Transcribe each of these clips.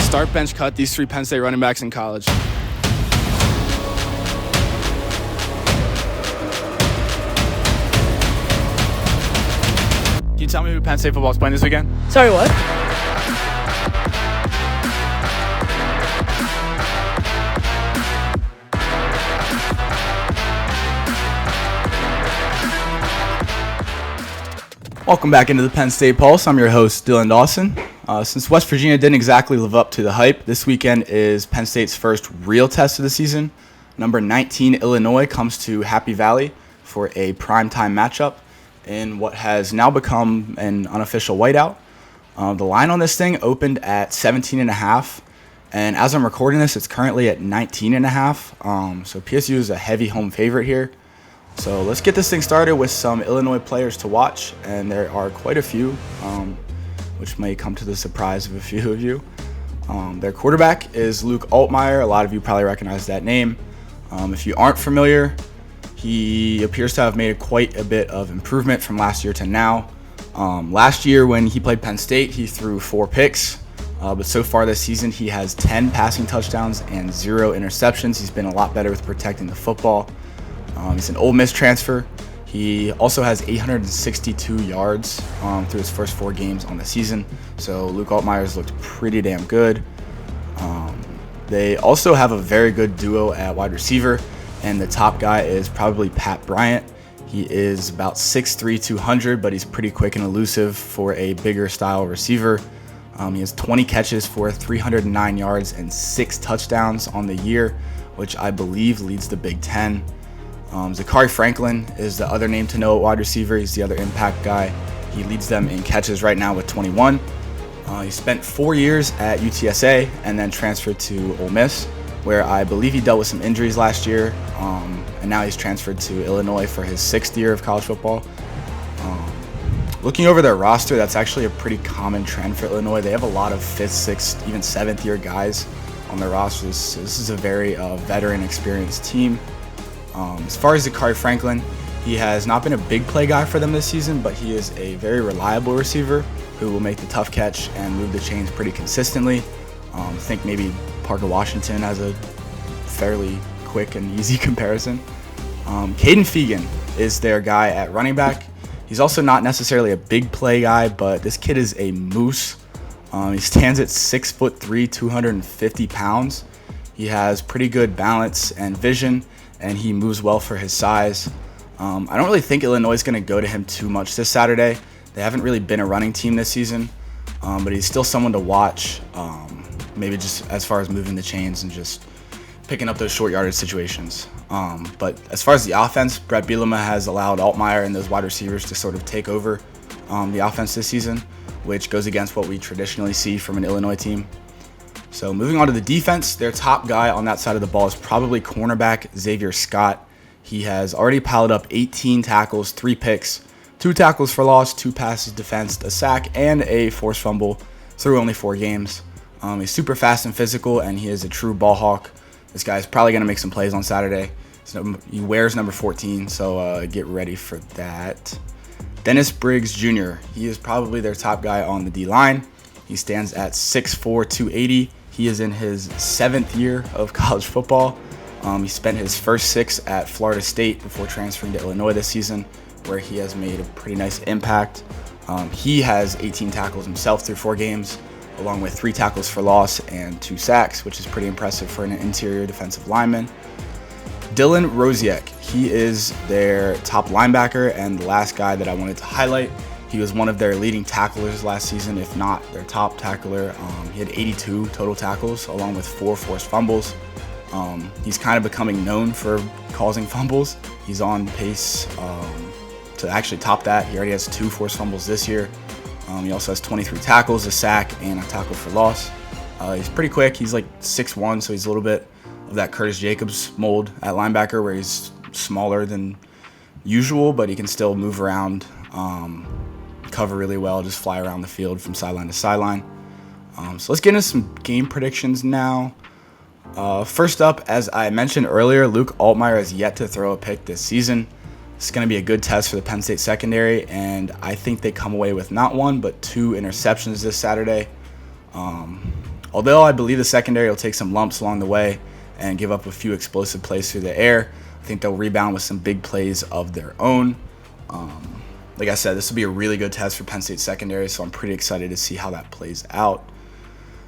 Start, bench, cut these 3 Penn State running backs in college. Can you tell me who Penn State football is playing this weekend? Sorry, what? Welcome back into the Penn State Pulse. I'm your host, Dawson. Since West Virginia didn't exactly live up to the hype, this weekend is Penn State's first real test of the season. Number 19, Illinois, comes to Happy Valley for a primetime matchup in what has now become an unofficial whiteout. The line on this thing opened at 17.5, and as I'm recording this, it's currently at 19.5. So PSU is a heavy home favorite here. So let's get this thing started with some Illinois players to watch, and there are quite a few, which may come to the surprise of a few of you. Their quarterback is Luke Altmyer. A lot of you probably recognize that name. If you aren't familiar, he appears to have made quite a bit of improvement from last year to now. Last year when he played Penn State, he threw 4 picks, but so far this season he has 10 passing touchdowns and 0 interceptions. He's been a lot better with protecting the football. He's an Ole Miss transfer. He also has 862 yards through his first 4 games on the season. So Luke Altmyer's looked pretty damn good. They also have a very good duo at wide receiver, and the top guy is probably Pat Bryant. He is about 6'3", 200, but he's pretty quick and elusive for a bigger style receiver. He has 20 catches for 309 yards and 6 touchdowns on the year, which I believe leads the Big Ten. Zachary Franklin is the other name to know at wide receiver. He's the other impact guy. He leads them in catches right now with 21. He spent 4 years at UTSA and then transferred to Ole Miss, where I believe he dealt with some injuries last year. And now he's transferred to Illinois for his 6th year of college football. Looking over their roster, that's actually a pretty common trend for Illinois. They have a lot of 5th, 6th, even 7th year guys on their rosters. So this is a very veteran, experienced team. As far as Zachary Franklin, he has not been a big play guy for them this season, but he is a very reliable receiver who will make the tough catch and move the chains pretty consistently. I think maybe Parker Washington has a fairly quick and easy comparison. Caden Fegan is their guy at running back. He's also not necessarily a big play guy, but this kid is a moose. He stands at 6'3", 250 pounds. He has pretty good balance and vision, and he moves well for his size. I don't really think Illinois is going to go to him too much this Saturday. They haven't really been a running team this season, but he's still someone to watch, maybe just as far as moving the chains and just picking up those short yardage situations. But as far as the offense, Brett Bielema has allowed Altmyer and those wide receivers to sort of take over the offense this season, which goes against what we traditionally see from an Illinois team. So moving on to the defense, their top guy on that side of the ball is probably cornerback Xavier Scott. He has already piled up 18 tackles, 3 picks, 2 tackles for loss, 2 passes defensed, a sack, and a forced fumble through only 4 games. He's super fast and physical, and he is a true ball hawk. This guy is probably going to make some plays on Saturday. He wears number 14, so get ready for that. Dennis Briggs Jr., he is probably their top guy on the D-line. He stands at 6'4", 280. He is in his 7th year of college football. He spent his first 6 at Florida State before transferring to Illinois this season, where he has made a pretty nice impact. He has 18 tackles himself through 4 games, along with 3 tackles for loss and 2 sacks, which is pretty impressive for an interior defensive lineman. Dylan Rosiek, he is their top linebacker and the last guy that I wanted to highlight. He was one of their leading tacklers last season, if not their top tackler. He had 82 total tackles, along with 4 forced fumbles. He's kind of becoming known for causing fumbles. He's on pace to actually top that. He already has 2 forced fumbles this year. He also has 23 tackles, a sack, and a tackle for loss. He's pretty quick. He's like 6'1", so he's a little bit of that Curtis Jacobs mold at linebacker, where he's smaller than usual, but he can still move around, cover really well, just fly around the field from sideline to sideline. So let's get into some game predictions now. First up, as I mentioned earlier, Luke Altmyer has yet to throw a pick this season. It's going to be a good test for the Penn State secondary, and I think they come away with not 1 but 2 interceptions this Saturday. Although I believe the secondary will take some lumps along the way and give up a few explosive plays through the air, I think they'll rebound with some big plays of their own. Like I said, this will be a really good test for Penn State secondary, so I'm pretty excited to see how that plays out.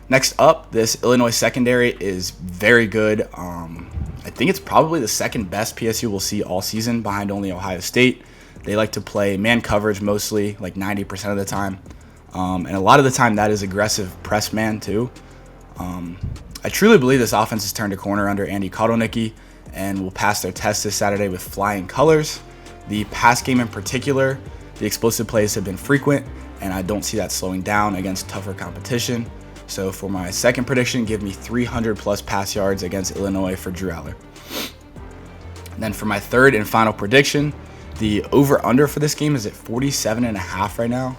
Next up, this Illinois secondary is very good. I think it's probably the second best PSU we'll see all season, behind only Ohio State. They like to play man coverage mostly, like 90% of the time. And a lot of the time that is aggressive press man too. I truly believe this offense has turned a corner under Andy Kotelnicki and will pass their test this Saturday with flying colors. The pass game in particular, the explosive plays have been frequent, and I don't see that slowing down against tougher competition. So for my second prediction, give me 300 plus pass yards against Illinois for Drew Aller. And then for my third and final prediction, the over-under for this game is at 47.5 right now.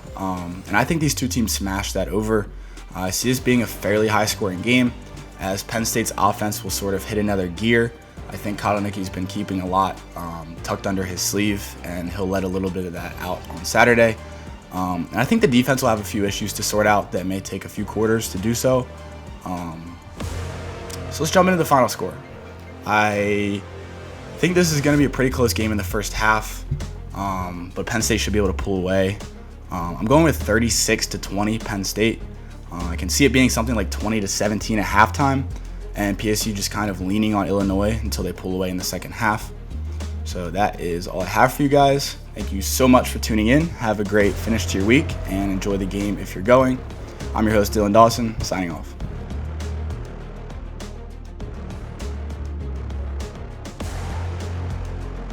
And I think these two teams smash that over. I see this being a fairly high-scoring game, as Penn State's offense will sort of hit another gear. I think Kotelnicki's been keeping a lot tucked under his sleeve, and he'll let a little bit of that out on Saturday. And I think the defense will have a few issues to sort out that may take a few quarters to do so. So let's jump into the final score. I think this is going to be a pretty close game in the first half, but Penn State should be able to pull away. I'm going with 36-20 Penn State. I can see it being something like 20-17 at halftime, and PSU just kind of leaning on Illinois until they pull away in the second half. So that is all I have for you guys. Thank you so much for tuning in. Have a great finish to your week and enjoy the game if you're going. I'm your host, Dylan Dawson, signing off.